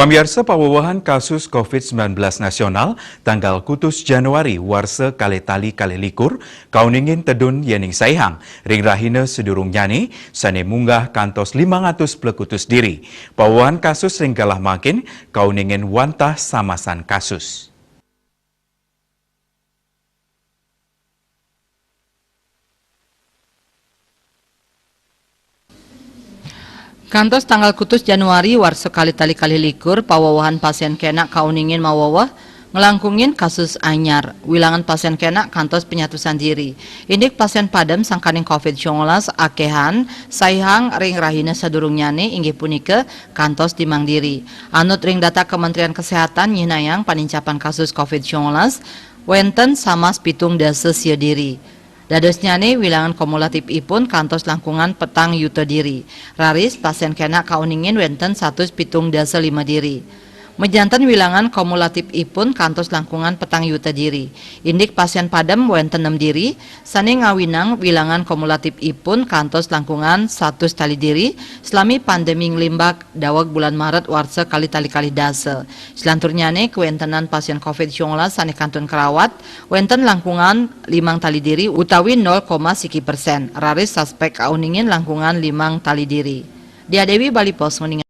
Pamirsa pawawahan kasus COVID-19 nasional tanggal kutus Januari warsa kali-tali kali-likur kauningin tedun yening saihang ring rahina sedurung nyani sane munggah kantos 500 pelekutus diri. Pawawahan kasus ring kalah makin kauningin wantah samasan kasus. Kantos tanggal kutus Januari war sekali tali kali likur pawawahan pasien kena kauningin mawawah ngelangkungin kasus anyar wilangan pasien kena kantos penyatusan diri indik pasien padam sangkaning COVID-19 akehan saihang ring rahina sadurung nyane inggih punika kantos timang diri anut ring data Kementerian Kesehatan nyinayang panincapan kasus COVID-19 wenten sama pitung dasa sia diri. Dados nyane wilangan kumulatif ipun kantos langkungan petang yuta diri. Raris pasien kena kauningin wenten 175 diri. Mejanten wilangan kumulatif ipun kantos langkungan petang yuta diri. Indik pasien padam wenten 6 diri. Sane ngawinang wilangan kumulatif ipun kantos langkungan 100 tali diri. Selami pandemi nglimbak dawag bulan Maret warsa kali-tali dasa. Selanturnyane kewentenan pasien COVID-19 sane kantun kerawat wenten langkungan 5 tali diri utawi 0,1%. Raris suspek kauningin langkungan 5 tali diri. Dia Dewi Bali Pos